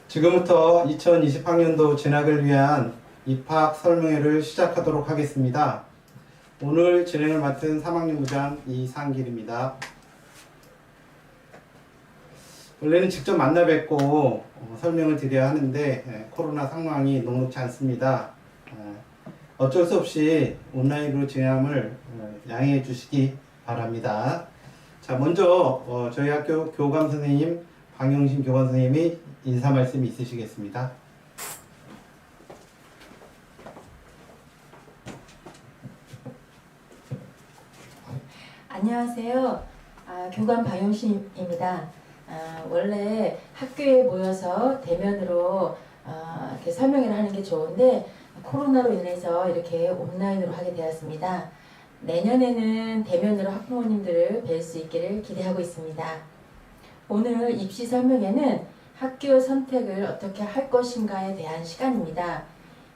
지금부터 2020학년도 진학을 위한 입학 설명회를 시작하도록 하겠습니다. 오늘 진행을 맡은 3학년 부장 이상길입니다. 원래는 직접 만나 뵙고 설명을 드려야 하는데 코로나 상황이 녹록지 않습니다. 어쩔 수 없이 온라인으로 진행함을 양해해 주시기 바랍니다. 자, 먼저 저희 학교 교감 선생님 방영신 교감 선생님이 인사 말씀이 있으시겠습니다. 안녕하세요. 교감 방영신입니다. 원래 학교에 모여서 대면으로 이렇게 설명회를 하는 게 좋은데 코로나로 인해서 이렇게 온라인으로 하게 되었습니다. 내년에는 대면으로 학부모님들을 뵐 수 있기를 기대하고 있습니다. 오늘 입시 설명회는 학교 선택을 어떻게 할 것인가에 대한 시간입니다.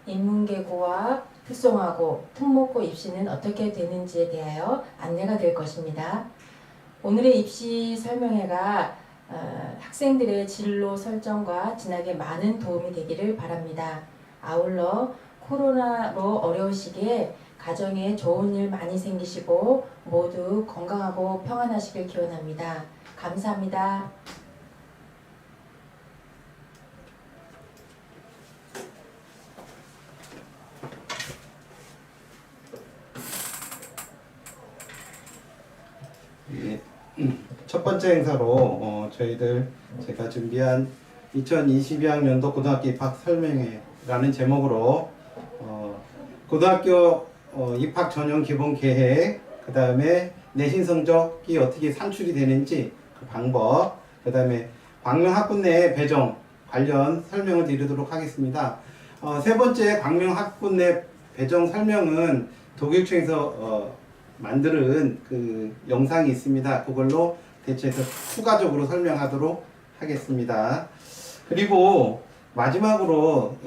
인문계고와 특성화고, 특목고 입시는 어떻게 되는지에 대하여 안내가 될 것입니다. 오늘의 입시 설명회가 학생들의 진로 설정과 진학에 많은 도움이 되기를 바랍니다. 아울러 코로나로 어려운 시기에 가정에 좋은 일 많이 생기시고 모두 건강하고 평안하시길 기원합니다. 감사합니다. 예, 첫 번째 행사로 제가 준비한 2022학년도 고등학교 입학 설명회라는 제목으로 고등학교 입학 전형 기본 계획, 그 다음에 내신 성적이 어떻게 산출이 되는지 그 방법, 그 다음에 광명 학군 내 배정 관련 설명을 드리도록 하겠습니다. 세 번째 광명 학군 내 배정 설명은 도교육청에서 만드는 그 영상이 있습니다. 그걸로 대체해서 추가적으로 설명하도록 하겠습니다. 그리고 마지막으로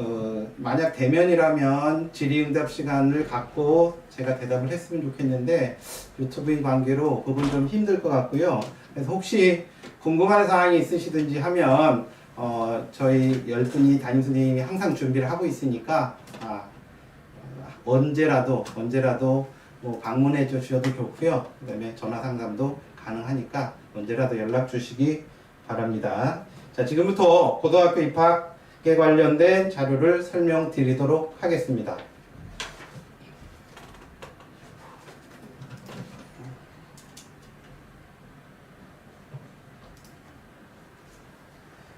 만약 대면이라면 질의응답 시간을 갖고 제가 대답을 했으면 좋겠는데 유튜브인 관계로 그건 좀 힘들 것 같고요. 그래서 혹시 궁금한 사항이 있으시든지 하면 저희 10분이 담임선생님이 항상 준비를 하고 있으니까 언제라도 뭐 방문해 주셔도 좋고요. 그 다음에 전화 상담도 가능하니까 언제라도 연락 주시기 바랍니다. 자, 지금부터 고등학교 입학에 관련된 자료를 설명드리도록 하겠습니다.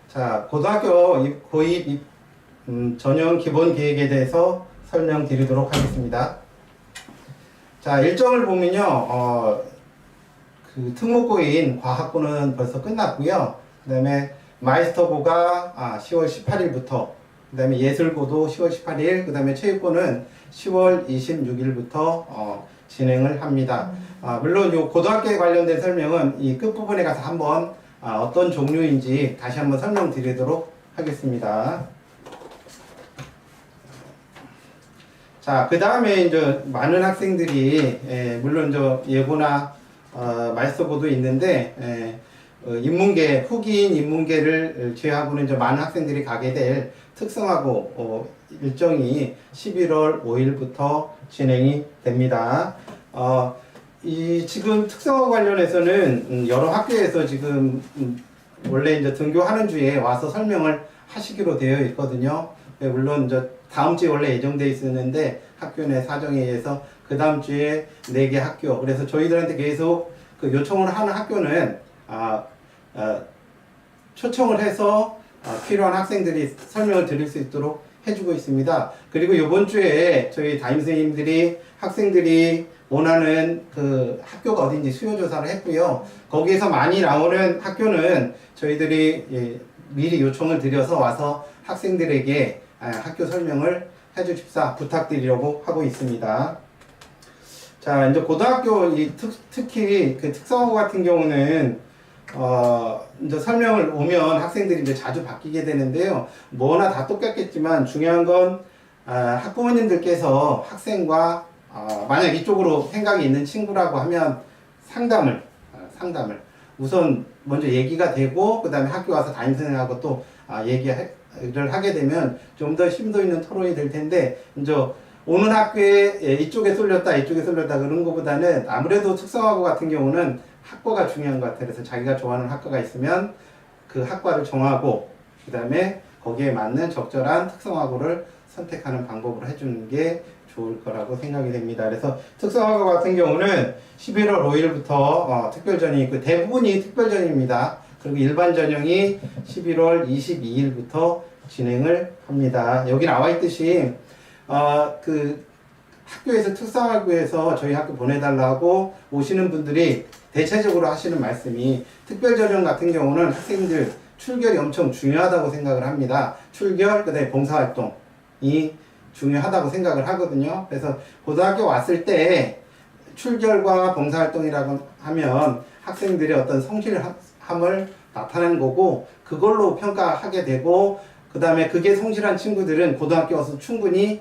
자, 고등학교 고입 전형 기본 계획에 대해서 설명드리도록 하겠습니다. 자, 일정을 보면요, 그 특목고인 과학고는 벌써 끝났고요. 그 다음에 마이스터고가 10월 18일부터, 그 다음에 예술고도 10월 18일, 그 다음에 체육고는 10월 26일부터 진행을 합니다. 물론 요 고등학교에 관련된 설명은 이 끝부분에 가서 한번 어떤 종류인지 다시 한번 설명드리도록 하겠습니다. 자, 그 다음에 이제 많은 학생들이 물론 예고나 마이스터고도 있는데 인문계 후기인 인문계를 제외하고는 이제 많은 학생들이 가게 될 특성화고 일정이 11월 5일부터 진행이 됩니다. 이 지금 특성화 관련해서는 여러 학교에서 지금 원래 이제 등교하는 주에 와서 설명을 하시기로 되어 있거든요. 물론 이제 다음 주에 원래 예정되어 있었는데 학교 내 사정에 의해서 그 다음 주에 4개 학교, 그래서 저희들한테 계속 그 요청을 하는 학교는 초청을 해서 필요한 학생들이 설명을 드릴 수 있도록 해주고 있습니다. 그리고 이번 주에 저희 담임선생님들이 학생들이 원하는 그 학교가 어딘지 수요조사를 했고요. 거기에서 많이 나오는 학교는 저희들이 미리 요청을 드려서 와서 학생들에게 학교 설명을 해주십사 부탁드리려고 하고 있습니다. 자, 이제 고등학교 특히 그 특성화고 같은 경우는 이제 설명을 오면 학생들이 이제 자주 바뀌게 되는데요. 뭐나 다 똑같겠지만 중요한 건 학부모님들께서 학생과 만약 이쪽으로 생각이 있는 친구라고 하면 상담을 우선 먼저 얘기가 되고 그 다음에 학교 와서 담임선생님하고 또 하게 되면 좀 더 심도 있는 토론이 될 텐데, 이제 오는 학교에 이쪽에 쏠렸다 이쪽에 쏠렸다 그런 것보다는 아무래도 특성화고 같은 경우는 학과가 중요한 것 같아요. 그래서 자기가 좋아하는 학과가 있으면 그 학과를 정하고 그 다음에 거기에 맞는 적절한 특성화고를 선택하는 방법으로 해주는 게 좋을 거라고 생각이 됩니다. 그래서 특성화고 같은 경우는 11월 5일부터 특별전형이 있고 대부분이 특별전형입니다. 그리고 일반 전형이 11월 22일부터 진행을 합니다. 여기 나와 있듯이 그 학교에서 특성화고에서 저희 학교 보내달라고 오시는 분들이 대체적으로 하시는 말씀이 특별전형 같은 경우는 학생들 출결이 엄청 중요하다고 생각을 합니다. 출결, 그 다음에 봉사활동이 중요하다고 생각을 하거든요. 그래서 고등학교 왔을 때 출결과 봉사활동이라고 하면 학생들의 어떤 성실함을 나타내는 거고 그걸로 평가하게 되고 그 다음에 그게 성실한 친구들은 고등학교 와서 충분히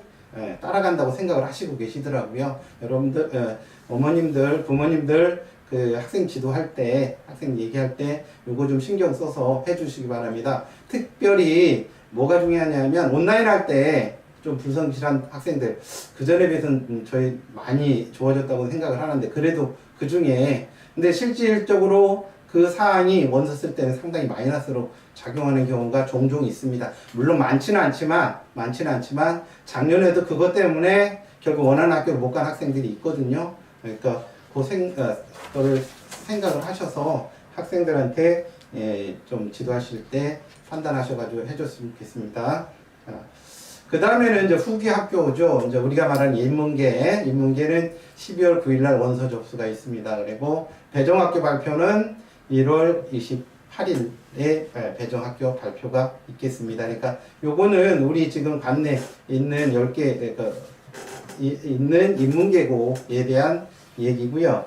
따라간다고 생각을 하시고 계시더라고요. 여러분들, 어머님들, 부모님들 그 학생 지도할 때, 학생 얘기할 때 요거 좀 신경 써서 해주시기 바랍니다. 특별히 뭐가 중요하냐면 온라인 할 때 좀 불성실한 학생들 그 전에 비해서는 저희 많이 좋아졌다고 생각을 하는데 그래도 그 중에 근데 실질적으로 그 사안이 원서 쓸 때는 상당히 마이너스로 작용하는 경우가 종종 있습니다. 물론 많지는 않지만 작년에도 그것 때문에 결국 원하는 학교를 못 간 학생들이 있거든요. 그러니까 그거를 생각을 하셔서 학생들한테 좀 지도하실 때 판단하셔가지고 해줬으면 좋겠습니다. 그 다음에는 이제 후기 학교죠. 이제 우리가 말하는 인문계는 12월 9일날 원서 접수가 있습니다. 그리고 배정학교 발표는 1월 28일에 배정학교 발표가 있겠습니다. 그러니까 요거는 우리 지금 관내 있는 10개 있는 인문계고에 대한 얘기고요.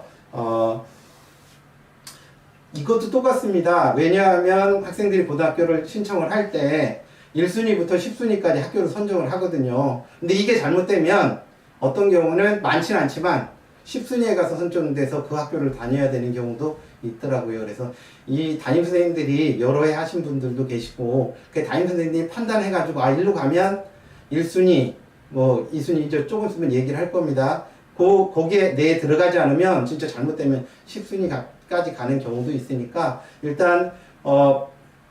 이것도 똑같습니다. 왜냐하면 학생들이 고등학교를 신청을 할 때 1순위부터 10순위까지 학교를 선정을 하거든요. 근데 이게 잘못되면 어떤 경우는 많지는 않지만 10순위에 가서 선정돼서 그 학교를 다녀야 되는 경우도 있더라고요. 그래서 이 담임선생님들이 여러 해 하신 분들도 계시고 그 담임선생님이 판단해가지고 일로 가면 1순위, 뭐 2순위 이제 조금 있으면 얘기를 할 겁니다. 거기에 내에 들어가지 않으면 진짜 잘못되면 10순위까지 가는 경우도 있으니까 일단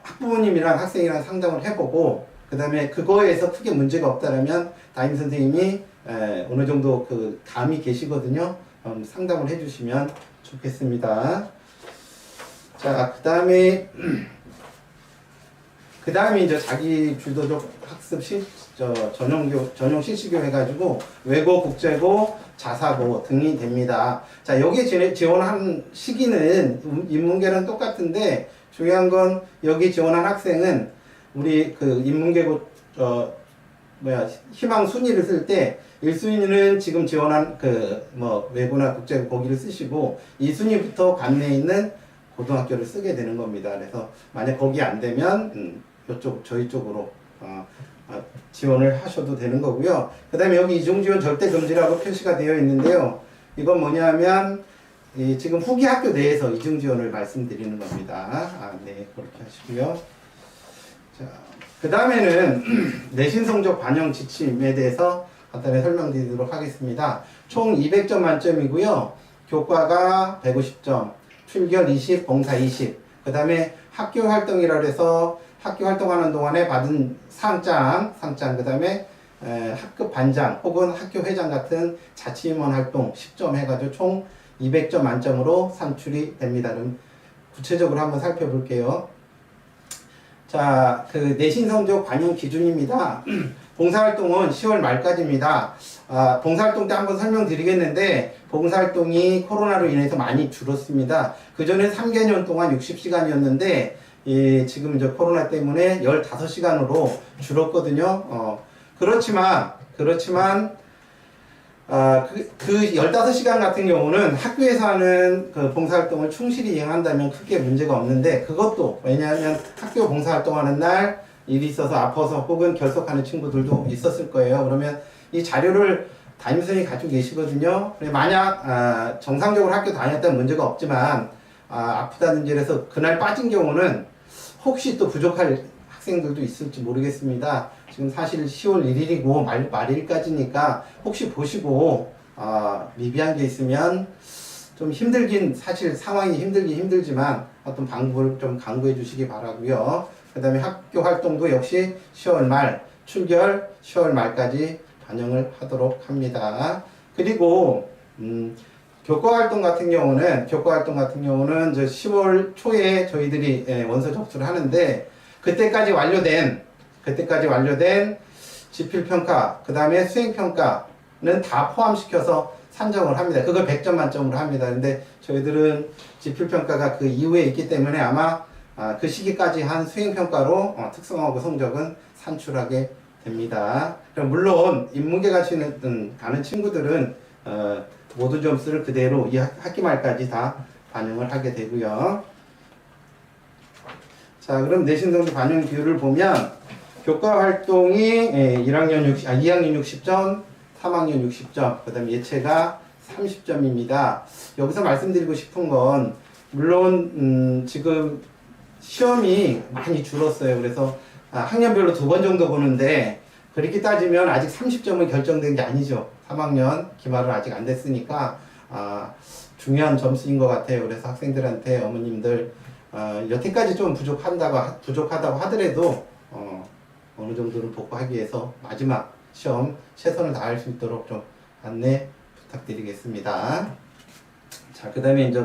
학부모님이랑 학생이랑 상담을 해보고 그 다음에 그거에서 크게 문제가 없다면 담임선생님이 어느 정도 그 감이 계시거든요. 상담을 해주시면 좋겠습니다. 자, 그 다음에 이제 자기 주도적 학습 전용 실시교 해가지고 외고, 국제고, 자사고 등이 됩니다. 자, 여기에 지원한 시기는 인문계는 똑같은데 중요한 건 여기 지원한 학생은 우리 그 인문계고 희망 순위를 쓸 때 1순위는 지금 지원한 외고나 국제고 거기를 쓰시고 2순위부터 관내에 있는 고등학교를 쓰게 되는 겁니다. 그래서 만약 거기 안 되면 저희 쪽으로 지원을 하셔도 되는 거고요. 그 다음에 여기 이중지원 절대 금지라고 표시가 되어 있는데요. 이건 뭐냐면 지금 후기 학교 내에서 이중지원을 말씀드리는 겁니다. 네, 그렇게 하시고요. 자, 그 다음에는 내신 성적 반영 지침에 대해서 간단히 설명드리도록 하겠습니다. 총 200점 만점이고요. 교과가 150점, 출결 20, 봉사 20. 그 다음에 학교 활동이라 해서 학교 활동하는 동안에 받은 상장, 그 다음에 학급 반장 혹은 학교 회장 같은 자치임원 활동 10점 해가지고 총 200점 만점으로 산출이 됩니다. 그럼 구체적으로 한번 살펴볼게요. 자, 그 내신 성적 반영 기준입니다. 봉사활동은 10월 말까지입니다. 봉사활동 때 한번 설명드리겠는데 봉사활동이 코로나로 인해서 많이 줄었습니다. 그전에 3개년 동안 60시간이었는데 지금 이제 코로나 때문에 15시간으로 줄었거든요. 그렇지만 그 15시간 같은 경우는 학교에서 하는 그 봉사활동을 충실히 이행한다면 크게 문제가 없는데 그것도 왜냐하면 학교 봉사활동하는 날 일이 있어서 아파서 혹은 결석하는 친구들도 있었을 거예요. 그러면 이 자료를 담임선생님이 가지고 계시거든요. 만약 정상적으로 학교 다녔다면 문제가 없지만 아프다든지 해서 그날 빠진 경우는 혹시 또 부족할 학생들도 있을지 모르겠습니다. 지금 사실 10월 1일이고 말일까지니까 혹시 보시고 미비한 게 있으면 좀 힘들긴 사실 상황이 힘들지만 어떤 방법을 좀 강구해 주시기 바라고요. 그 다음에 학교 활동도 역시 10월 말 출결 10월 말까지 반영을 하도록 합니다. 그리고 교과 활동 같은 경우는 저 10월 초에 저희들이 원서 접수를 하는데 그때까지 완료된 지필평가 그 다음에 수행평가는 다 포함시켜서 산정을 합니다. 그걸 100점 만점으로 합니다. 근데 저희들은 지필평가가 그 이후에 있기 때문에 아마 그 시기까지 한 수행평가로 특성하고 성적은 산출하게 됩니다. 물론 인문계 가는 친구들은 모든 점수를 그대로 이 학기 말까지 다 반영을 하게 되고요. 자, 그럼 내신 성적 반영 비율을 보면 교과 활동이 2학년 60점, 3학년 60점, 그 다음에 예체가 30점입니다. 여기서 말씀드리고 싶은 건 물론 지금 시험이 많이 줄었어요. 그래서 학년별로 2번 정도 보는데 그렇게 따지면 아직 30점은 결정된 게 아니죠. 3학년 기말은 아직 안 됐으니까 중요한 점수인 것 같아요. 그래서 학생들한테 어머님들 여태까지 좀 부족하다고 하더라도 어느 정도는 복구하기 위해서 마지막 시험 최선을 다할 수 있도록 좀 안내 부탁드리겠습니다. 자, 그 다음에 이제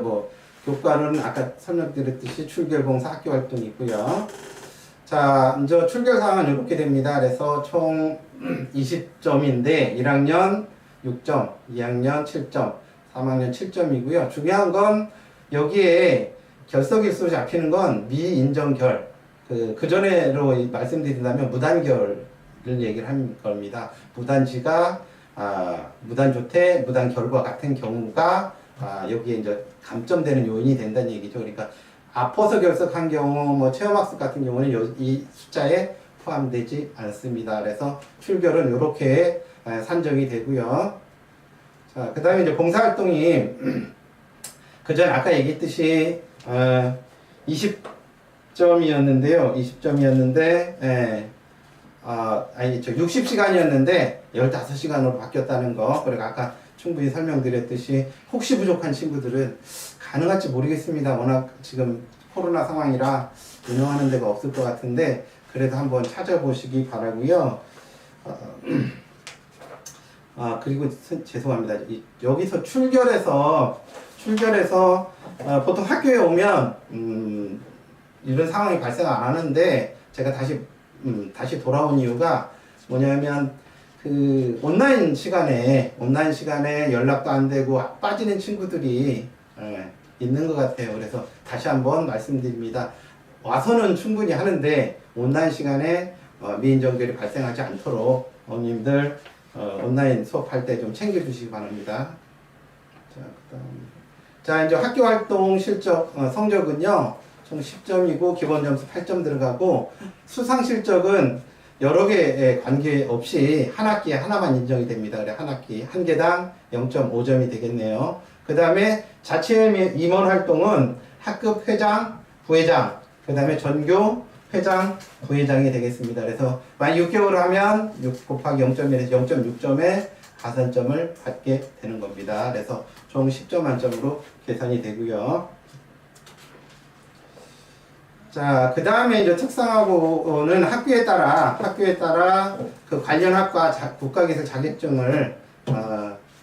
교과는 아까 설명드렸듯이 출결봉사 학교 활동이 있고요. 자, 이제 출결 사항은 이렇게 됩니다. 그래서 총 20점인데 1학년 6점, 2학년 7점, 3학년 7점이고요. 중요한 건 여기에 결석일수 잡히는 건 미인정결. 그 전에로 말씀드린다면 무단결을 얘기를 한 겁니다. 무단지가 무단조퇴, 무단결과 같은 경우가 여기에 이제 감점되는 요인이 된다는 얘기죠. 그러니까 아파서 결석한 경우, 체험학습 같은 경우는 이 숫자에 포함되지 않습니다. 그래서 출결은 이렇게 산정이 되고요. 자, 그 다음에 이제 봉사활동이 그전 아까 얘기했듯이 20점이었는데요. 20점이었는데 60시간이었는데 15시간으로 바뀌었다는 거. 그리고 아까 충분히 설명드렸듯이 혹시 부족한 친구들은 가능할지 모르겠습니다. 워낙 지금 코로나 상황이라 운영하는 데가 없을 것 같은데 그래도 한번 찾아보시기 바라고요. 그리고 죄송합니다. 여기서 출결해서 보통 학교에 오면 이런 상황이 발생 안 하는데 제가 다시 돌아온 이유가 뭐냐면 그 온라인 시간에 연락도 안 되고 빠지는 친구들이 있는 것 같아요. 그래서 다시 한번 말씀드립니다. 와서는 충분히 하는데 온라인 시간에 미인정결이 발생하지 않도록 어머님들 온라인 수업할 때 좀 챙겨주시기 바랍니다. 자, 이제 학교 활동 실적 성적은요 총 10점이고 기본 점수 8점 들어가고 수상 실적은 여러 개의 관계없이 한 학기에 하나만 인정이 됩니다. 그래 한 학기 한 개당 0.5점이 되겠네요. 그 다음에 자체 임원 활동은 학급 회장, 부회장, 그 다음에 전교 회장, 부회장이 되겠습니다. 그래서 만 6개월 하면 6 곱하기 0.1에서 0.6점의 가산점을 받게 되는 겁니다. 그래서 총 10점 만점으로 계산이 되고요. 자, 그 다음에 이제 특성하고는 학교에 따라 그 관련 학과 국가기술 자격증을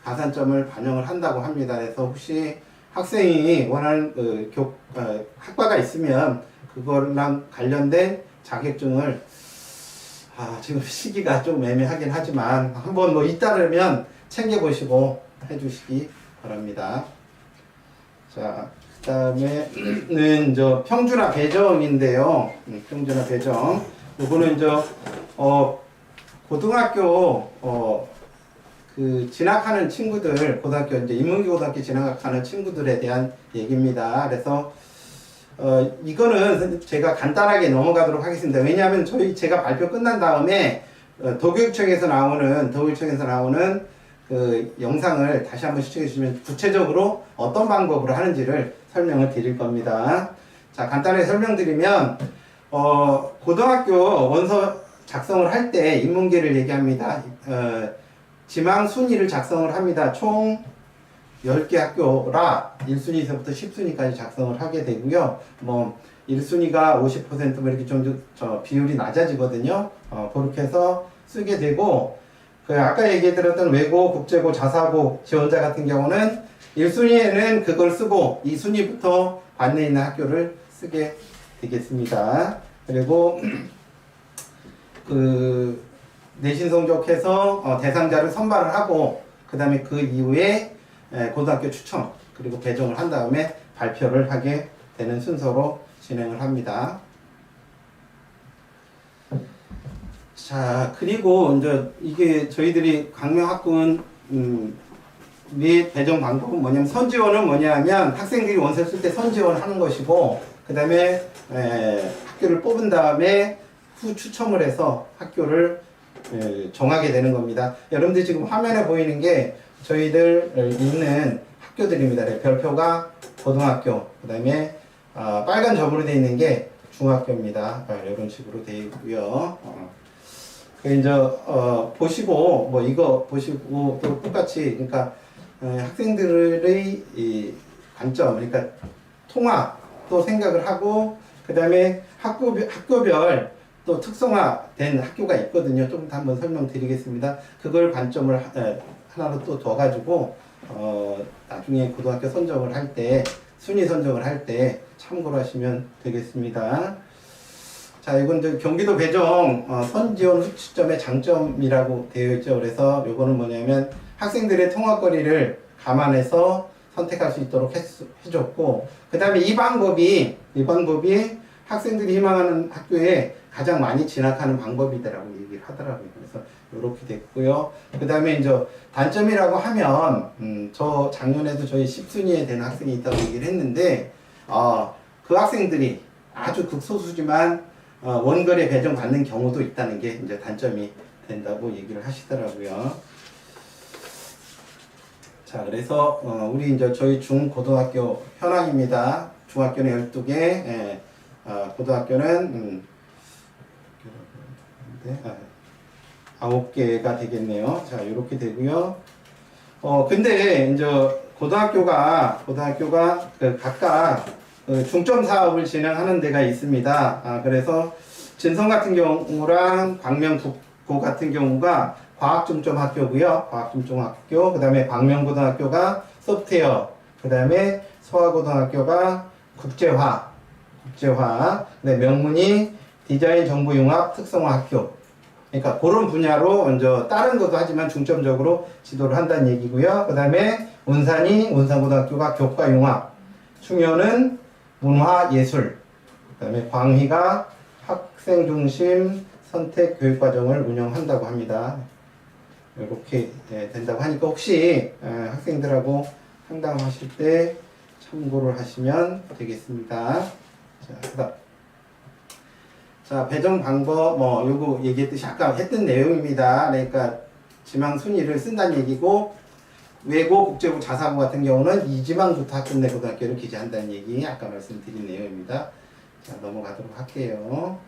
가산점을 반영을 한다고 합니다. 그래서 혹시 학생이 원하는 학과가 있으면 그거랑 관련된 자격증을 지금 시기가 좀 애매하긴 하지만 한번 잇따르면 챙겨보시고 해주시기 바랍니다. 자, 그 다음에는 평준화 배정인데요. 평준화 배정. 요거는 고등학교 진학하는 친구들, 고등학교 인문계 고등학교 진학하는 친구들에 대한 얘기입니다. 그래서 이거는 제가 간단하게 넘어가도록 하겠습니다. 왜냐하면 제가 발표 끝난 다음에 도교육청에서 나오는 그 영상을 다시 한번 시청해 주시면 구체적으로 어떤 방법으로 하는지를 설명을 드릴 겁니다. 자, 간단하게 설명드리면 고등학교 원서 작성을 할 때 인문계를 얘기합니다. 지망 순위를 작성을 합니다. 총 10개 학교라 1순위에서부터 10순위까지 작성을 하게 되고요. 뭐 1순위가 50%뭐 이렇게 좀 비율이 낮아지거든요. 그렇게 해서 쓰게 되고, 그 아까 얘기해드렸던 외고, 국제고, 자사고 지원자 같은 경우는 1순위에는 그걸 쓰고 2순위부터 관내에 있는 학교를 쓰게 되겠습니다. 그리고 그 내신 성적해서 대상자를 선발을 하고, 그 다음에 그 이후에 고등학교 추천 그리고 배정을 한 다음에 발표를 하게 되는 순서로 진행을 합니다. 자, 그리고 이제 이게 저희들이 강명학군 및 배정 방법은 뭐냐면, 선지원은 뭐냐면 학생들이 원서를 쓸 때 선지원을 하는 것이고, 그 다음에 학교를 뽑은 다음에 후 추첨을 해서 학교를 정하게 되는 겁니다. 여러분들 지금 화면에 보이는 게 저희들 있는 학교들입니다. 별표가 고등학교, 그 다음에 빨간 점으로 되어 있는 게 중학교입니다. 이런 식으로 되어 있고요. 이제 보시고 뭐 이거 보시고 또 똑같이, 그러니까 학생들의 이 관점, 그러니까 통합도 생각을 하고, 그 다음에 학교별 또 특성화된 학교가 있거든요. 조금 더 한번 설명드리겠습니다. 그걸 관점을 하나로 또 더 가지고 나중에 고등학교 선정을 할 때, 순위 선정을 할 때 참고로 하시면 되겠습니다. 자, 이건 이제 경기도 배정 선지원 후추점의 장점이라고 되어 있죠. 그래서 요거는 뭐냐면 학생들의 통합거리를 감안해서 선택할 수 있도록 해줬고, 그 다음에 이 방법이 학생들이 희망하는 학교에 가장 많이 진학하는 방법이다라고 얘기를 하더라고요. 그래서 이렇게 됐고요. 그 다음에 이제 단점이라고 하면, 저 작년에도 저희 10순위에 되는 학생이 있다고 얘기를 했는데, 그 학생들이 아주 극소수지만 원거리에 배정받는 경우도 있다는 게 이제 단점이 된다고 얘기를 하시더라고요. 자, 그래서 우리 이제 저희 중고등학교 현황입니다. 중학교는 12개, 고등학교는 9개가 되겠네요. 자, 이렇게 되고요. 근데 이제 고등학교가 그 각각 중점 사업을 진행하는 데가 있습니다. 그래서 진성 같은 경우랑 광명국고 같은 경우가 과학 중점 학교고요. 과학 중점 학교. 그다음에 광명고등학교가 소프트웨어. 그다음에 소아고등학교가 국제화. 그다음에 명문이 디자인 정보융합 특성화 학교. 그러니까 그런 분야로 먼저 다른 것도 하지만 중점적으로 지도를 한다는 얘기고요. 그다음에 운산고등학교가 교과융합. 충효는 문화예술. 그다음에 광희가 학생 중심 선택 교육과정을 운영한다고 합니다. 이렇게 된다고 하니까 혹시 학생들하고 상담하실 때 참고를 하시면 되겠습니다. 자, 배정 방법, 요거 얘기했듯이 아까 했던 내용입니다. 그러니까 지망 순위를 쓴다는 얘기고, 외고, 국제고, 자사고 같은 경우는 이지망부터 학급내 고등학교를 기재한다는 얘기, 아까 말씀드린 내용입니다. 자, 넘어가도록 할게요.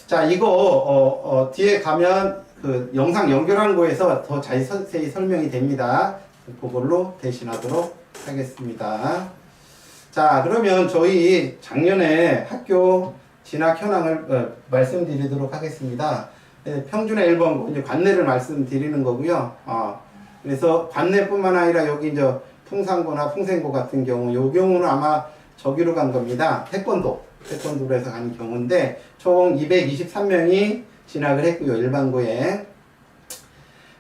자, 이거 뒤에 가면 그 영상 연결한 거에서 더 자세히 설명이 됩니다. 그걸로 대신하도록 하겠습니다. 자, 그러면 저희 작년에 학교 진학 현황을 말씀드리도록 하겠습니다. 평준의 1번 이제 관내를 말씀드리는 거고요. 그래서 관내뿐만 아니라 여기 이제 풍산고나 풍생고 같은 경우, 요 경우는 아마 저기로 간 겁니다. 태권도로 해서 가는 경우인데, 총 223명이 진학을 했고요. 일반고에.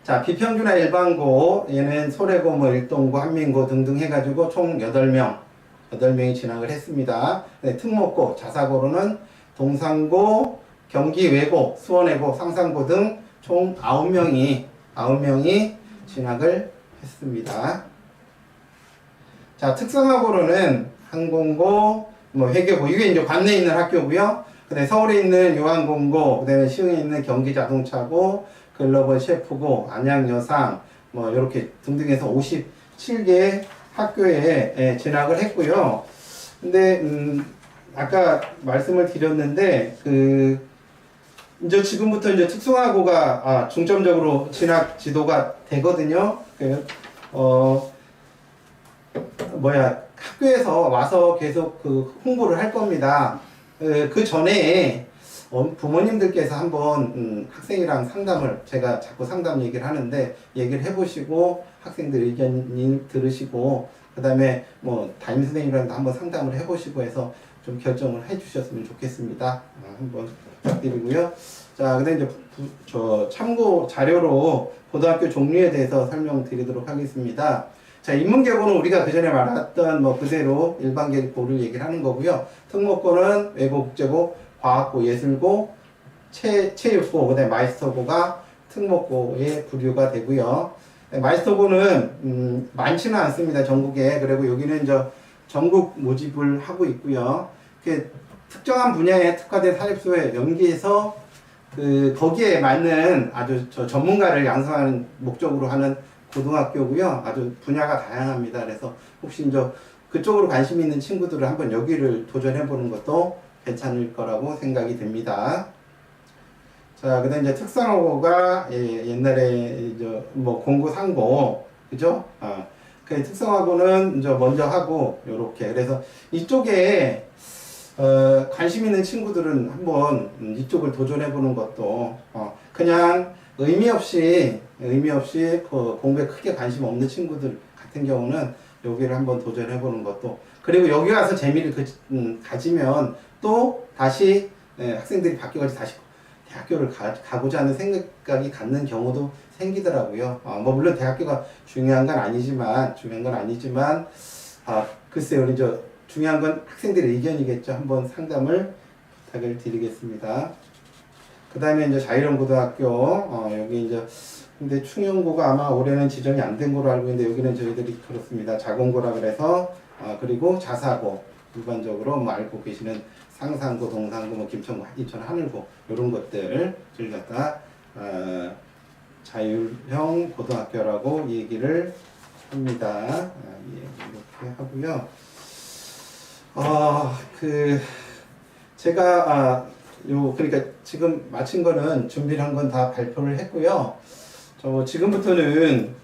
자, 비평준화 일반고, 얘는 소래고, 일동고, 한민고 등등 해가지고 총 8명이 진학을 했습니다. 네, 특목고, 자사고로는 동산고, 경기외고, 수원외고, 상산고 등 총 9명이 진학을 했습니다. 자, 특성화고로는 항공고, 회계고, 이게 이제 관내에 있는 학교고요. 그다음에 서울에 있는 요한공고, 그다음에 시흥에 있는 경기자동차고, 글로벌 셰프고, 안양여상, 이렇게 등등해서 57개 학교에 진학을 했고요. 근데 아까 말씀을 드렸는데 이제 지금부터 이제 특성화고가 중점적으로 진학 지도가 되거든요. 학교에서 와서 계속 홍보를 할 겁니다. 그 전에 부모님들께서 한번 학생이랑 상담을, 제가 자꾸 상담 얘기를 하는데 얘기를 해보시고 학생들 의견 들으시고 그 다음에 뭐 담임선생님이랑도 한번 상담을 해보시고 해서 좀 결정을 해주셨으면 좋겠습니다. 한번 부탁드리고요. 자, 그다음 이제 참고 자료로 고등학교 종류에 대해서 설명드리도록 하겠습니다. 자, 인문계고는 우리가 그 전에 말했던 뭐 그대로 일반계고를 얘기를 하는 거고요. 특목고는 외고, 국제고, 과학고, 예술고, 체육고, 그다음에 마이스터고가 특목고에 분류가 되고요. 마이스터고는 많지는 않습니다. 전국에. 그리고 여기는 전국 모집을 하고 있고요. 특정한 분야에 특화된 사립소에 연계해서 거기에 맞는 아주 전문가를 양성하는 목적으로 하는 고등학교고요. 아주 분야가 다양합니다. 그래서 혹시 그쪽으로 관심 있는 친구들은 한번 여기를 도전해 보는 것도 괜찮을 거라고 생각이 됩니다. 자, 그다음 이제 특성화고가 옛날에 뭐 공고 상고, 그죠? 그 특성화고는 먼저 하고 요렇게. 그래서 이쪽에 관심 있는 친구들은 한번 이쪽을 도전해 보는 것도 그냥 의미 없이 공부에 크게 관심 없는 친구들 같은 경우는 여기를 한번 도전해 보는 것도, 그리고 여기 와서 재미를 가지면 또 다시 학생들이 바뀌어가지고 다시 대학교를 가고자 하는 생각이 갖는 경우도 생기더라고요. 뭐 물론 대학교가 중요한 건 아니지만 글쎄요, 우리 중요한 건 학생들의 의견이겠죠. 한번 상담을 부탁을 드리겠습니다. 그 다음에 이제 자유로운고등학교, 여기 근데 충영고가 아마 올해는 지정이 안 된 거로 알고 있는데 여기는 저희들이 그렇습니다. 자공고라 그래서, 그리고 자사고, 일반적으로 뭐 알고 계시는 상산고, 동산고, 뭐 김천고, 인천 하늘고, 이런 것들 저희 갖다 자율형 고등학교라고 얘기를 합니다. 이렇게 하고요. 제가 그러니까 지금 마친 거는 준비를 한 건 다 발표를 했고요. 지금부터는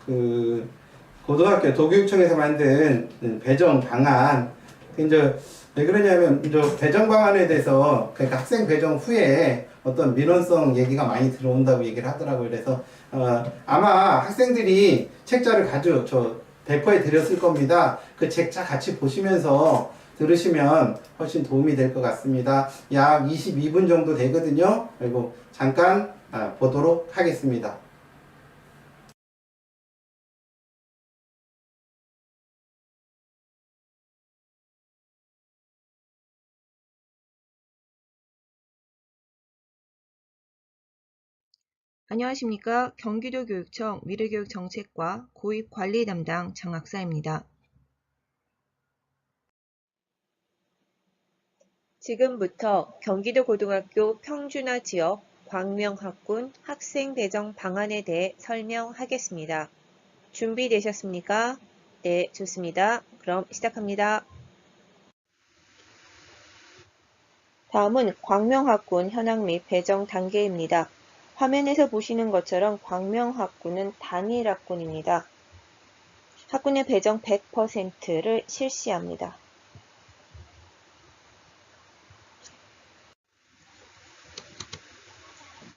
고등학교 도교육청에서 만든 배정 방안, 왜 그러냐면 배정 방안에 대해서, 그러니까 학생 배정 후에 어떤 민원성 얘기가 많이 들어온다고 얘기를 하더라고요. 그래서 아마 학생들이 책자를 배포해 드렸을 겁니다. 그 책자 같이 보시면서 들으시면 훨씬 도움이 될 것 같습니다. 약 22분 정도 되거든요. 그리고 잠깐 보도록 하겠습니다. 안녕하십니까. 경기도교육청 미래교육정책과 고입관리 담당 장학사입니다. 지금부터 경기도고등학교 평준화 지역 광명학군 학생 배정 방안에 대해 설명하겠습니다. 준비되셨습니까? 네, 좋습니다. 그럼 시작합니다. 다음은 광명학군 현황 및 배정 단계입니다. 화면에서 보시는 것처럼 광명학군은 단일학군입니다. 학군의 배정 100%를 실시합니다.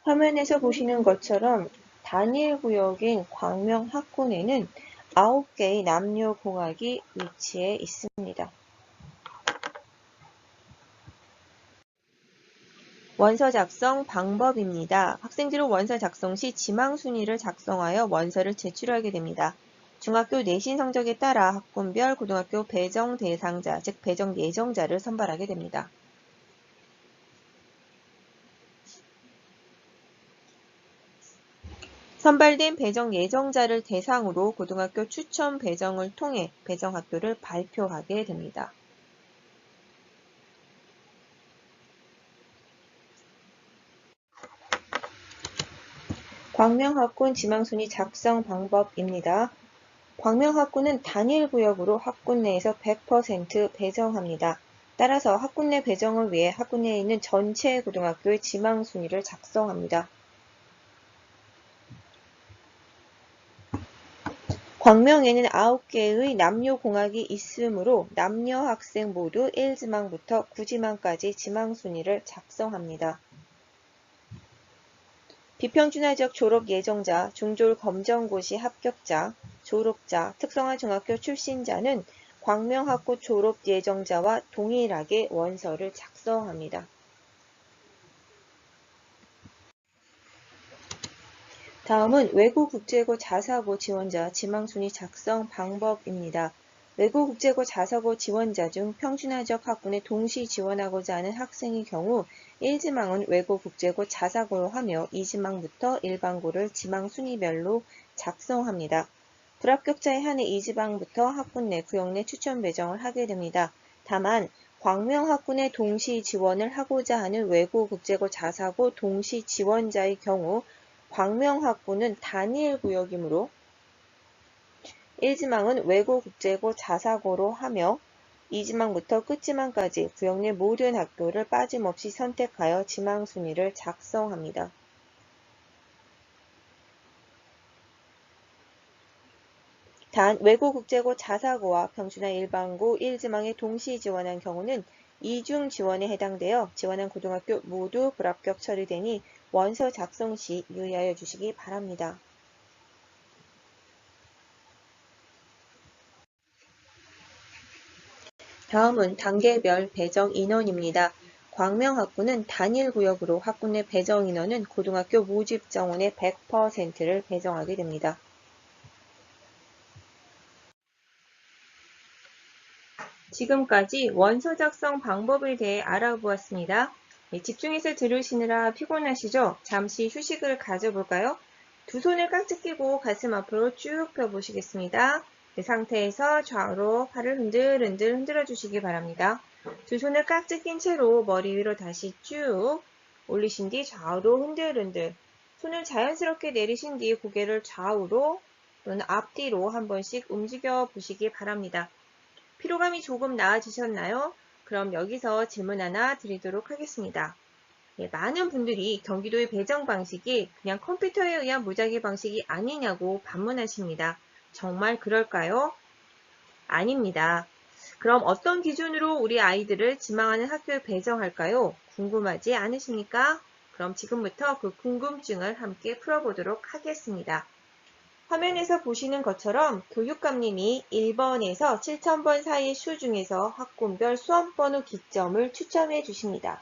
화면에서 보시는 것처럼 단일구역인 광명학군에는 9개의 남녀공학이 위치해 있습니다. 원서 작성 방법입니다. 학생들은 원서 작성 시 지망순위를 작성하여 원서를 제출하게 됩니다. 중학교 내신 성적에 따라 학군별 고등학교 배정 대상자, 즉 배정 예정자를 선발하게 됩니다. 선발된 배정 예정자를 대상으로 고등학교 추천 배정을 통해 배정학교를 발표하게 됩니다. 광명학군 지망순위 작성 방법입니다. 광명학군은 단일구역으로 학군 내에서 100% 배정합니다. 따라서 학군 내 배정을 위해 학군 내에 있는 전체 고등학교의 지망 순위를 작성합니다. 광명에는 9개의 남녀공학이 있으므로 남녀 학생 모두 1지망부터 9지망까지 지망 순위를 작성합니다. 비평준화적 졸업 예정자, 중졸 검정고시 합격자, 졸업자, 특성화 중학교 출신자는 광명학고 졸업 예정자와 동일하게 원서를 작성합니다. 다음은 외국국제고 자사고 지원자 지망순위 작성 방법입니다. 외국국제고 자사고 지원자 중 평준화적 학군에 동시 지원하고자 하는 학생의 경우 1지망은 외국국제고 자사고로 하며 2지망부터 일반고를 지망 순위별로 작성합니다. 불합격자에 한해 2지망부터 학군 내 구역 내 추천 배정을 하게 됩니다. 다만 광명학군에 동시 지원을 하고자 하는 외국국제고 자사고 동시 지원자의 경우 광명학군은 단일 구역이므로 1지망은 외고국제고 자사고로 하며 2지망부터 끝지망까지 구역 내 모든 학교를 빠짐없이 선택하여 지망 순위를 작성합니다. 단 외고국제고 자사고와 평준화 일반고 1지망에 동시 지원한 경우는 이중 지원에 해당되어 지원한 고등학교 모두 불합격 처리되니 원서 작성 시 유의하여 주시기 바랍니다. 다음은 단계별 배정 인원입니다. 광명학군은 단일 구역으로 학군 내 배정 인원은 고등학교 모집 정원의 100%를 배정하게 됩니다. 지금까지 원서 작성 방법에 대해 알아보았습니다. 집중해서 들으시느라 피곤하시죠? 잠시 휴식을 가져볼까요? 두 손을 깍지 끼고 가슴 앞으로 쭉 펴보시겠습니다. 그 상태에서 좌우로 팔을 흔들흔들 흔들어 주시기 바랍니다. 두 손을 깍지 낀 채로 머리 위로 다시 쭉 올리신 뒤 좌우로 흔들흔들 손을 자연스럽게 내리신 뒤 고개를 좌우로 또는 앞뒤로 한 번씩 움직여 보시기 바랍니다. 피로감이 조금 나아지셨나요? 그럼 여기서 질문 하나 드리도록 하겠습니다. 많은 분들이 경기도의 배정 방식이 그냥 컴퓨터에 의한 무작위 방식이 아니냐고 반문하십니다. 정말 그럴까요? 아닙니다. 그럼 어떤 기준으로 우리 아이들을 지망하는 학교에 배정할까요? 궁금하지 않으십니까? 그럼 지금부터 그 궁금증을 함께 풀어보도록 하겠습니다. 화면에서 보시는 것처럼 교육감님이 1번에서 7000번 사이의 수 중에서 학군별 수험번호 기점을 추첨해 주십니다.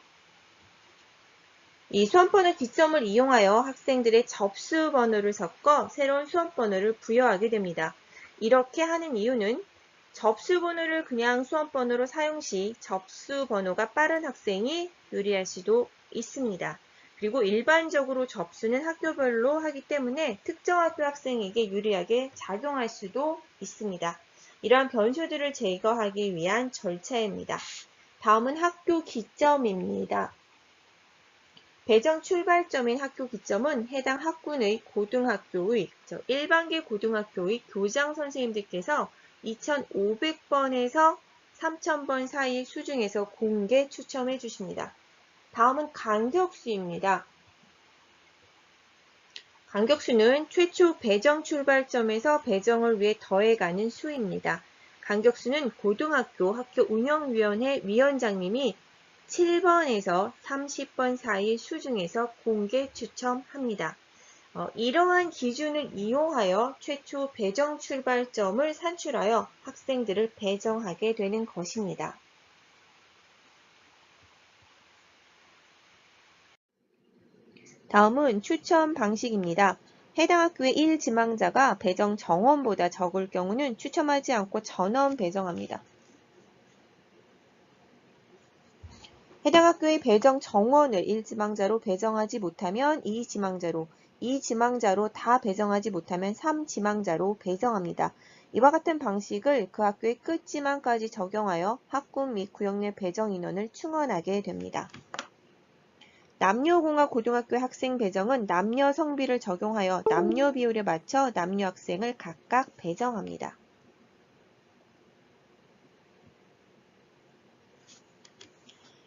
이 수험번호 기점을 이용하여 학생들의 접수번호를 섞어 새로운 수험번호를 부여하게 됩니다. 이렇게 하는 이유는 접수번호를 그냥 수험번호로 사용 시 접수번호가 빠른 학생이 유리할 수도 있습니다. 그리고 일반적으로 접수는 학교별로 하기 때문에 특정 학교 학생에게 유리하게 작용할 수도 있습니다. 이러한 변수들을 제거하기 위한 절차입니다. 다음은 학교 기점입니다. 배정 출발점인 학교 기점은 해당 학군의 고등학교의 일반계 고등학교의 교장 선생님들께서 2500번에서 3000번 사이 수 중에서 공개 추첨해 주십니다. 다음은 간격수입니다. 간격수는 최초 배정 출발점에서 배정을 위해 더해가는 수입니다. 간격수는 고등학교 학교 운영위원회 위원장님이 7번에서 30번 사이 수 중에서 공개 추첨합니다. 이러한 기준을 이용하여 최초 배정 출발점을 산출하여 학생들을 배정하게 되는 것입니다. 다음은 추첨 방식입니다. 해당 학교의 1지망자가 배정 정원보다 적을 경우는 추첨하지 않고 전원 배정합니다. 해당 학교의 배정 정원을 1지망자로 배정하지 못하면 2지망자로, 2지망자로 다 배정하지 못하면 3지망자로 배정합니다. 이와 같은 방식을 그 학교의 끝지망까지 적용하여 학군 및 구역 내 배정 인원을 충원하게 됩니다. 남녀공학 고등학교의 학생 배정은 남녀 성비를 적용하여 남녀 비율에 맞춰 남녀 학생을 각각 배정합니다.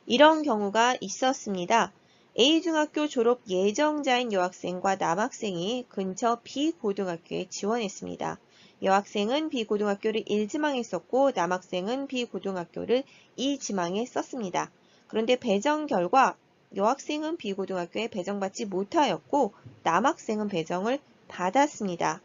이런 경우가 있었습니다. A중학교 졸업 예정자인 여학생과 남학생이 근처 B고등학교에 지원했습니다. 여학생은 B고등학교를 1지망에 썼고 남학생은 B고등학교를 2지망에 썼습니다. 그런데 배정 결과 여학생은 B고등학교에 배정받지 못하였고 남학생은 배정을 받았습니다.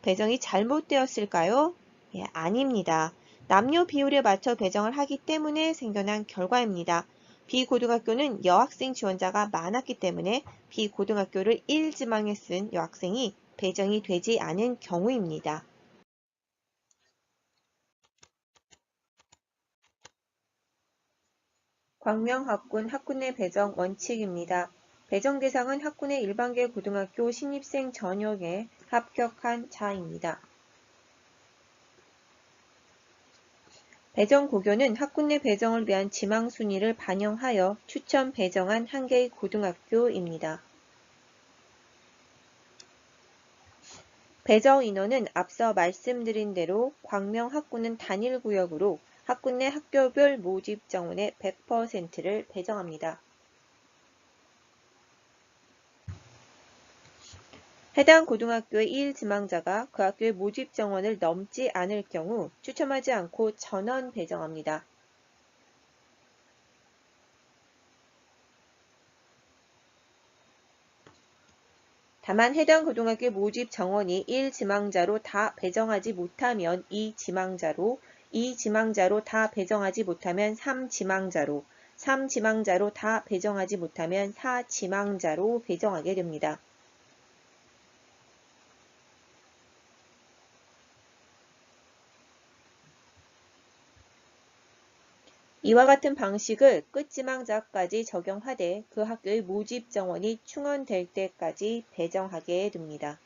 배정이 잘못되었을까요? 예, 아닙니다. 남녀 비율에 맞춰 배정을 하기 때문에 생겨난 결과입니다. B고등학교는 여학생 지원자가 많았기 때문에 B고등학교를 1지망에 쓴 여학생이 배정이 되지 않은 경우입니다. 광명학군 학군 내 배정 원칙입니다. 배정 대상은 학군의 일반계 고등학교 신입생 전역에 합격한 자입니다. 배정 고교는 학군 내 배정을 위한 지망 순위를 반영하여 추천 배정한 한 개의 고등학교입니다. 배정 인원은 앞서 말씀드린 대로 광명 학군은 단일 구역으로 학군 내 학교별 모집 정원의 100%를 배정합니다. 해당 고등학교의 1지망자가 그 학교의 모집 정원을 넘지 않을 경우 추첨하지 않고 전원 배정합니다. 다만 해당 고등학교의 모집 정원이 1지망자로 다 배정하지 못하면 2지망자로, 2지망자로 다 배정하지 못하면 3지망자로, 3지망자로 다 배정하지 못하면 4지망자로 배정하게 됩니다. 이와 같은 방식을 끝지망자까지 적용하되 그 학교의 모집 정원이 충원될 때까지 배정하게 됩니다.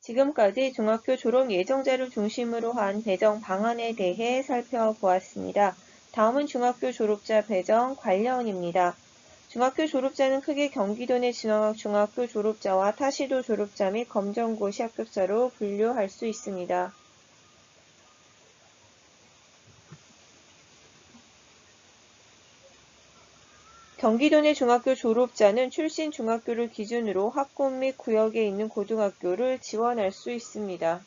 지금까지 중학교 졸업 예정자를 중심으로 한 배정 방안에 대해 살펴보았습니다. 다음은 중학교 졸업자 배정 관련입니다. 중학교 졸업자는 크게 경기도 내 진학학 중학교 졸업자와 타시도 졸업자 및 검정고시 합격자로 분류할 수 있습니다. 경기도 내 중학교 졸업자는 출신 중학교를 기준으로 학군 및 구역에 있는 고등학교를 지원할 수 있습니다.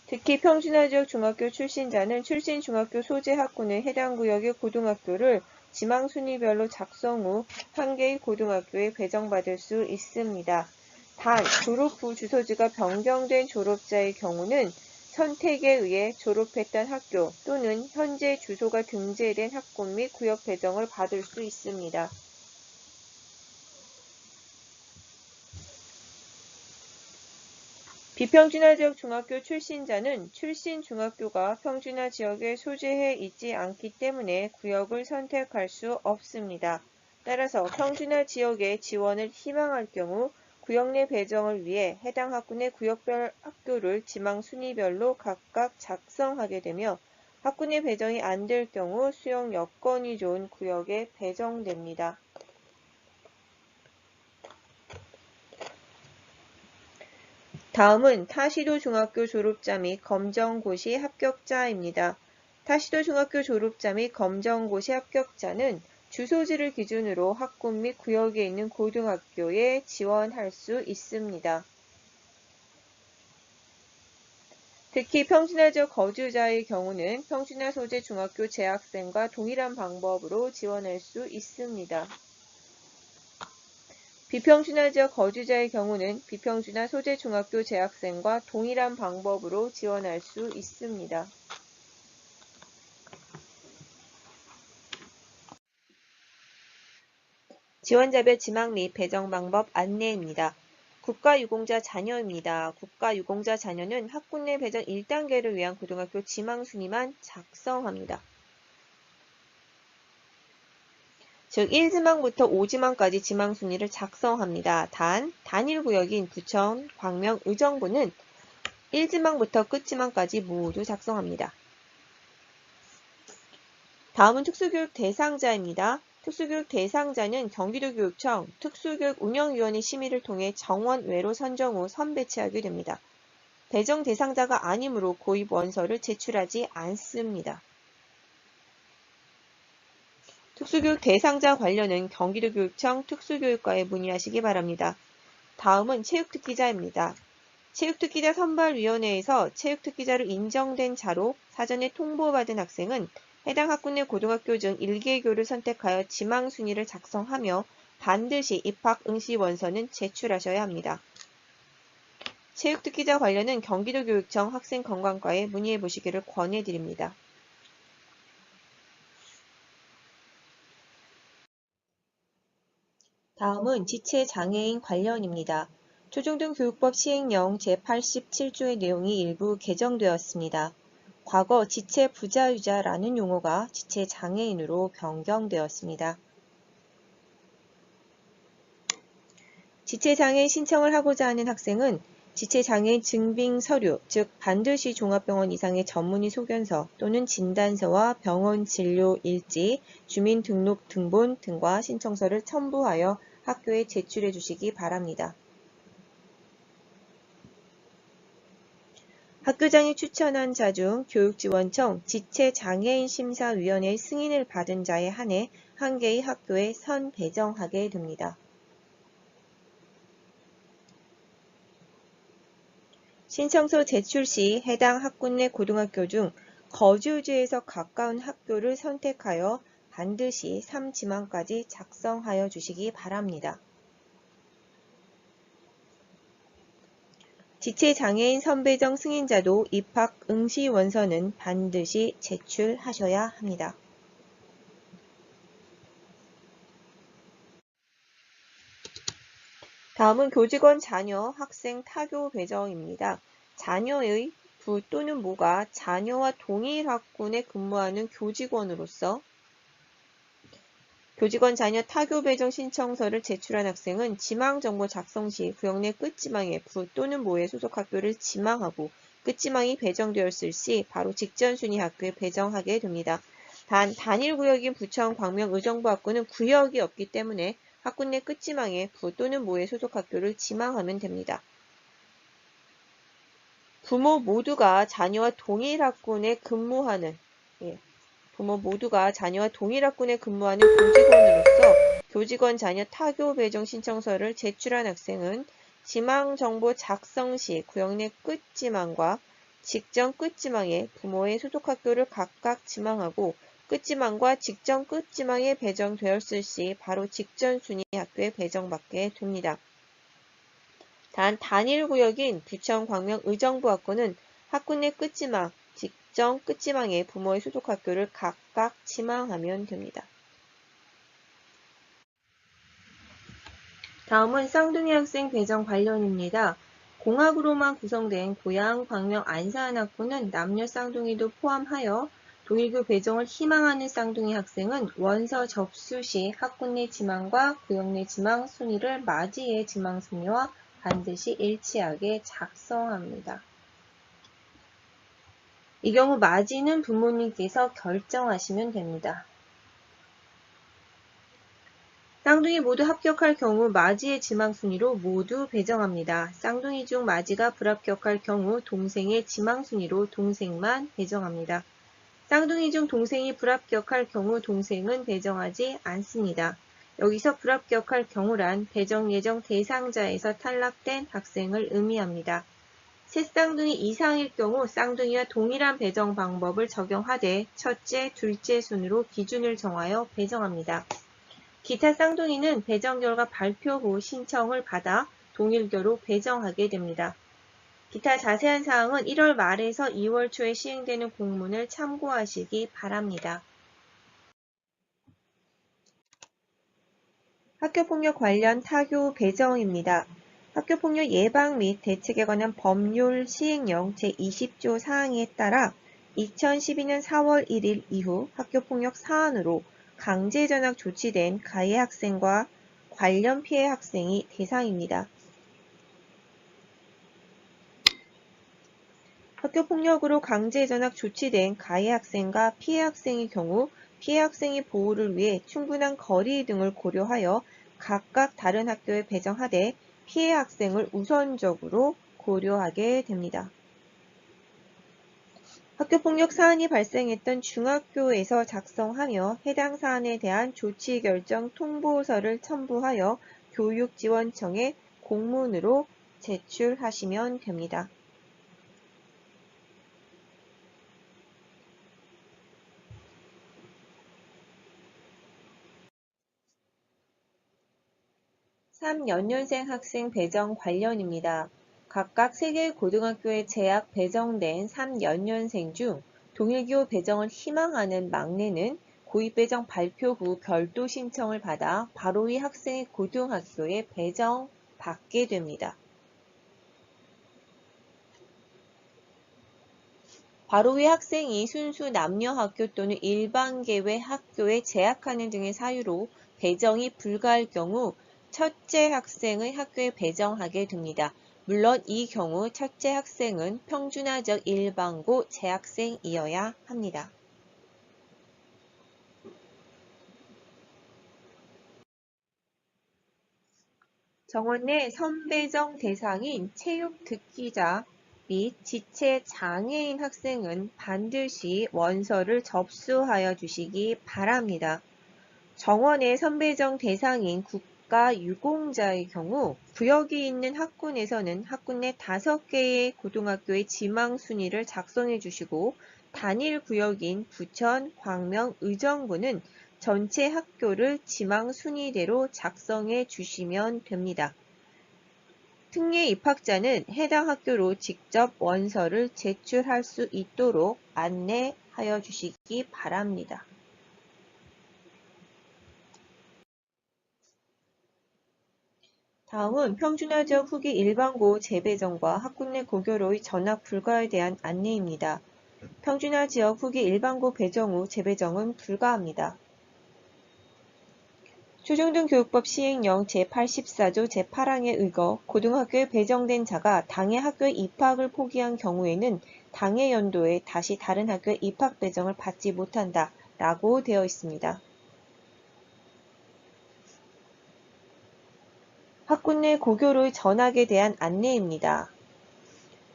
특히 평준화지역 중학교 출신자는 출신 중학교 소재 학군의 해당 구역의 고등학교를 지망 순위별로 작성 후 한 개의 고등학교에 배정받을 수 있습니다. 단, 졸업 후 주소지가 변경된 졸업자의 경우는 선택에 의해 졸업했던 학교 또는 현재 주소가 등재된 학군 및 구역 배정을 받을 수 있습니다. 비평준화 지역 중학교 출신자는 출신 중학교가 평준화 지역에 소재해 있지 않기 때문에 구역을 선택할 수 없습니다. 따라서 평준화 지역에 지원을 희망할 경우 구역 내 배정을 위해 해당 학군의 구역별 학교를 지망 순위별로 각각 작성하게 되며 학군의 배정이 안 될 경우 수용 여건이 좋은 구역에 배정됩니다. 다음은 타시도 중학교 졸업자 및 검정고시 합격자입니다. 타시도 중학교 졸업자 및 검정고시 합격자는 주소지를 기준으로 학군 및 구역에 있는 고등학교에 지원할 수 있습니다. 특히 평준화 지역 거주자의 경우는 평준화 소재 중학교 재학생과 동일한 방법으로 지원할 수 있습니다. 비평준화 지역 거주자의 경우는 비평준화 소재 중학교 재학생과 동일한 방법으로 지원할 수 있습니다. 지원자별 지망 및 배정 방법 안내입니다. 국가유공자 자녀입니다. 국가유공자 자녀는 학군 내 배정 1단계를 위한 고등학교 지망 순위만 작성합니다. 즉 1지망부터 5지망까지 지망 순위를 작성합니다. 단, 단일 구역인 부천, 광명, 의정부는 1지망부터 끝지망까지 모두 작성합니다. 다음은 특수교육 대상자입니다. 특수교육 대상자는 경기도교육청 특수교육운영위원회 심의를 통해 정원외로 선정 후 선배치하게 됩니다. 배정 대상자가 아니므로 고입 원서를 제출하지 않습니다. 특수교육 대상자 관련은 경기도교육청 특수교육과에 문의하시기 바랍니다. 다음은 체육특기자입니다. 체육특기자 선발위원회에서 체육특기자로 인정된 자로 사전에 통보받은 학생은 해당 학군 내 고등학교 중 1개교를 선택하여 지망 순위를 작성하며 반드시 입학 응시 원서는 제출하셔야 합니다. 체육특기자 관련은 경기도교육청 학생건강과에 문의해 보시기를 권해드립니다. 다음은 지체장애인 관련입니다. 초중등교육법 시행령 제87조의 내용이 일부 개정되었습니다. 과거 지체부자유자라는 용어가 지체장애인으로 변경되었습니다. 지체장애인 신청을 하고자 하는 학생은 지체장애인 증빙 서류, 즉 반드시 종합병원 이상의 전문의 소견서 또는 진단서와 병원 진료 일지, 주민등록 등본 등과 신청서를 첨부하여 학교에 제출해 주시기 바랍니다. 학교장이 추천한 자 중 교육지원청 지체장애인 심사위원회의 승인을 받은 자에 한해 한 개의 학교에 선배정하게 됩니다. 신청서 제출 시 해당 학군 내 고등학교 중 거주지에서 가까운 학교를 선택하여 반드시 3지망까지 작성하여 주시기 바랍니다. 지체장애인 선배정 승인자도 입학 응시 원서는 반드시 제출하셔야 합니다. 다음은 교직원 자녀 학생 타교 배정입니다. 자녀의 부 또는 모가 자녀와 동일 학군에 근무하는 교직원으로서 교직원 자녀 타교 배정 신청서를 제출한 학생은 지망정보 작성 시 구역 내 끝지망에 부 또는 모의 소속 학교를 지망하고 끝지망이 배정되었을 시 바로 직전 순위 학교에 배정하게 됩니다. 단 단일 구역인 부천 광명 의정부 학군은 구역이 없기 때문에 학군 내 끝지망에 부 또는 모의 소속 학교를 지망하면 됩니다. 부모 모두가 자녀와 동일 학군에 근무하는 교직원으로서 교직원 자녀 타교 배정 신청서를 제출한 학생은 지망정보 작성 시 구역 내 끝지망과 직전 끝지망에 부모의 소속 학교를 각각 지망하고 끝지망과 직전 끝지망에 배정되었을 시 바로 직전 순위 학교에 배정받게 됩니다. 단 단일 구역인 부천 광명 의정부 학군은 학군 내 끝지망, 직전 끝지망에 부모의 소속 학교를 각각 지망하면 됩니다. 다음은 쌍둥이 학생 배정 관련입니다. 공학으로만 구성된 고양, 광명, 안산 학군은 남녀 쌍둥이도 포함하여 동일교 배정을 희망하는 쌍둥이 학생은 원서 접수 시 학군 내 지망과 구역 내 지망 순위를 맞이의 지망 순위와 반드시 일치하게 작성합니다. 이 경우 맞이는 부모님께서 결정하시면 됩니다. 쌍둥이 모두 합격할 경우 맞이의 지망 순위로 모두 배정합니다. 쌍둥이 중 맞이가 불합격할 경우 동생의 지망 순위로 동생만 배정합니다. 쌍둥이 중 동생이 불합격할 경우 동생은 배정하지 않습니다. 여기서 불합격할 경우란 배정 예정 대상자에서 탈락된 학생을 의미합니다. 세 쌍둥이 이상일 경우 쌍둥이와 동일한 배정 방법을 적용하되 첫째, 둘째 순으로 기준을 정하여 배정합니다. 기타 쌍둥이는 배정 결과 발표 후 신청을 받아 동일교로 배정하게 됩니다. 기타 자세한 사항은 1월 말에서 2월 초에 시행되는 공문을 참고하시기 바랍니다. 학교폭력 관련 타교 배정입니다. 학교폭력 예방 및 대책에 관한 법률 시행령 제20조 사항에 따라 2012년 4월 1일 이후 학교폭력 사안으로 강제 전학 조치된 가해 학생과 관련 피해 학생이 대상입니다. 학교폭력으로 강제 전학 조치된 가해 학생과 피해 학생의 경우 피해 학생의 보호를 위해 충분한 거리 등을 고려하여 각각 다른 학교에 배정하되 피해 학생을 우선적으로 고려하게 됩니다. 학교폭력 사안이 발생했던 중학교에서 작성하며 해당 사안에 대한 조치 결정 통보서를 첨부하여 교육지원청에 공문으로 제출하시면 됩니다. (3) 학생 배정 관련입니다. 각각 3개 고등학교에 재학 배정된 3연년생 중 동일기호 배정을 희망하는 막내는 고입배정 발표 후 별도 신청을 받아 바로 위 학생의 고등학교에 배정받게 됩니다. 바로 위 학생이 순수 남녀 학교 또는 일반계외 학교에 재학하는 등의 사유로 배정이 불가할 경우 첫째 학생의 학교에 배정하게 됩니다. 물론 이 경우 첫째 학생은 평준화적 일반고 재학생이어야 합니다. 정원 내 선배정 대상인 체육 듣기자 및 지체 장애인 학생은 반드시 원서를 접수하여 주시기 바랍니다. 정원의 선배정 대상인 국가유공자의 경우 구역이 있는 학군에서는 학군 내 5개의 고등학교의 지망 순위를 작성해 주시고 단일 구역인 부천, 광명, 의정부는 전체 학교를 지망 순위대로 작성해 주시면 됩니다. 특례 입학자는 해당 학교로 직접 원서를 제출할 수 있도록 안내하여 주시기 바랍니다. 다음은 평준화지역 후기 일반고 재배정과 학군 내 고교로의 전학 불가에 대한 안내입니다. 평준화지역 후기 일반고 배정 후 재배정은 불가합니다. 초중등교육법 시행령 제84조 제8항에 의거 고등학교에 배정된 자가 당해 학교에 입학을 포기한 경우에는 당해 연도에 다시 다른 학교에 입학 배정을 받지 못한다 라고 되어 있습니다. 학군 내 고교로의 전학에 대한 안내입니다.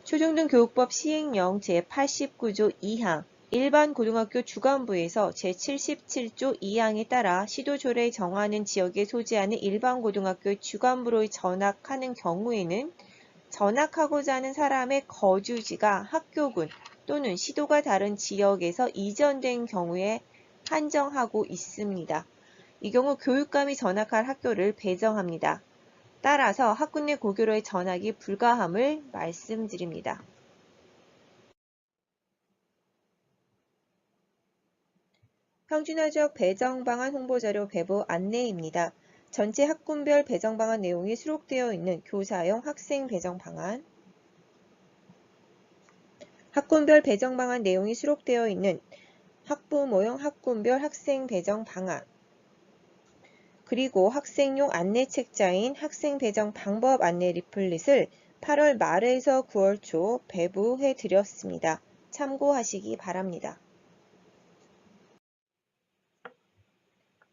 초중등교육법 시행령 제89조 2항 일반 고등학교 주관부에서 제77조 2항에 따라 시도조례에 정하는 지역에 소재하는 일반 고등학교의 주관부로의 전학하는 경우에는 전학하고자 하는 사람의 거주지가 학교군 또는 시도가 다른 지역에서 이전된 경우에 한정하고 있습니다. 이 경우 교육감이 전학할 학교를 배정합니다. 따라서 학군 내 고교로의 전학이 불가함을 말씀드립니다. 평준화지역 배정방안 홍보자료 배부 안내입니다. 전체 학군별 배정방안 내용이 수록되어 있는 교사용 학생 배정방안, 학군별 배정방안 내용이 수록되어 있는 학부모용 학군별 학생 배정방안, 그리고 학생용 안내책자인 학생 배정 방법 안내 리플릿을 8월 말에서 9월 초 배부해 드렸습니다. 참고하시기 바랍니다.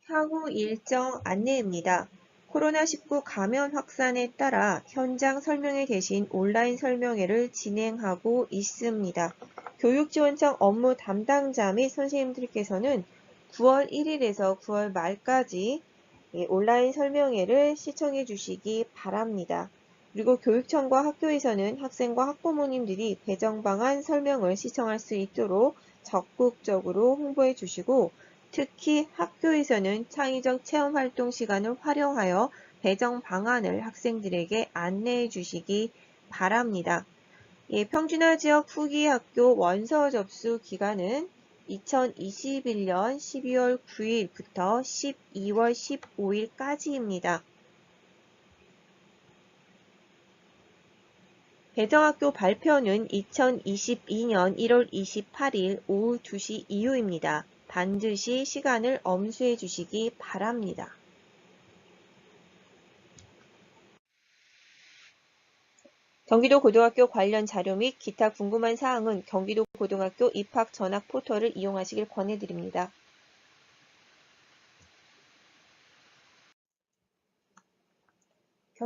향후 일정 안내입니다. 코로나19 감염 확산에 따라 현장 설명회 대신 온라인 설명회를 진행하고 있습니다. 교육지원청 업무 담당자 및 선생님들께서는 9월 1일에서 9월 말까지 온라인 설명회를 시청해 주시기 바랍니다. 그리고 교육청과 학교에서는 학생과 학부모님들이 배정방안 설명을 시청할 수 있도록 적극적으로 홍보해 주시고 특히 학교에서는 창의적 체험활동 시간을 활용하여 배정 방안을 학생들에게 안내해 주시기 바랍니다. 평준화지역 후기학교 원서 접수 기간은 2021년 12월 9일부터 12월 15일까지입니다. 배정학교 발표는 2022년 1월 28일 오후 2시 이후입니다. 반드시 시간을 엄수해 주시기 바랍니다. 경기도 고등학교 관련 자료 및 기타 궁금한 사항은 경기도 고등학교 입학 전학 포털을 이용하시길 권해드립니다.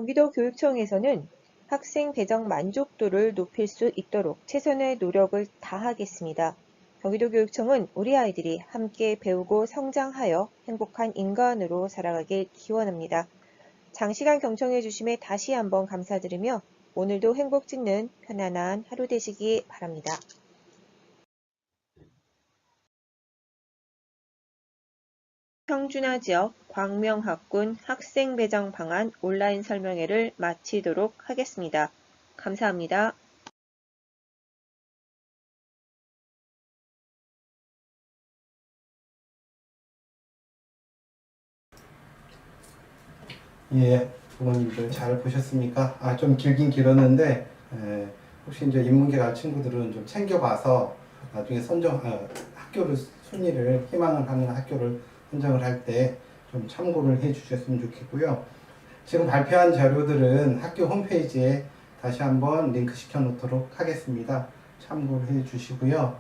경기도 교육청에서는 학생 배정 만족도를 높일 수 있도록 최선의 노력을 다하겠습니다. 경기도 교육청은 우리 아이들이 함께 배우고 성장하여 행복한 인간으로 살아가길 기원합니다. 장시간 경청해 주심에 다시 한번 감사드리며 오늘도 행복 짓는 편안한 하루 되시기 바랍니다. 청주나 지역 광명학군 학생 배정 방안 온라인 설명회를 마치도록 하겠습니다. 감사합니다. 예, 부모님들 잘 보셨습니까? 좀 길긴 길었는데 혹시 이제 인문계 갈 친구들은 좀 챙겨봐서 나중에 학교를 순위를 희망을 하는 학교를 선정을 할 때 좀 참고를 해 주셨으면 좋겠고요. 지금 발표한 자료들은 학교 홈페이지에 다시 한번 링크 시켜 놓도록 하겠습니다. 참고를 해 주시고요.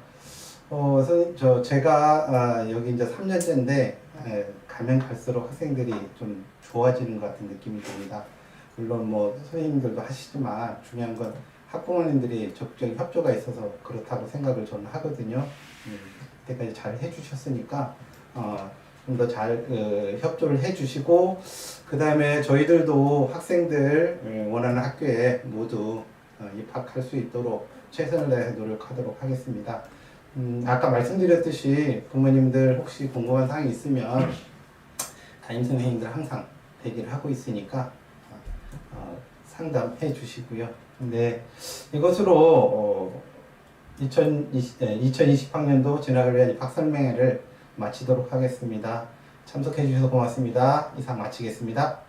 제가 여기 이제 3년째인데 가면 갈수록 학생들이 좀 좋아지는 것 같은 느낌이 듭니다. 물론 뭐 선생님들도 하시지만 중요한 건 학부모님들이 적극적인 협조가 있어서 그렇다고 생각을 저는 하거든요. 그때까지 잘 해주셨으니까 좀 더 잘 협조를 해주시고 그 다음에 저희들도 학생들 원하는 학교에 모두 입학할 수 있도록 최선을 다해서 노력하도록 하겠습니다. 아까 말씀드렸듯이 부모님들 혹시 궁금한 사항이 있으면 담임선생님들 항상 대기를 하고 있으니까 상담해 주시고요. 네, 이것으로 2020학년도 진학을 위한 입학설명회를 마치도록 하겠습니다. 참석해 주셔서 고맙습니다. 이상 마치겠습니다.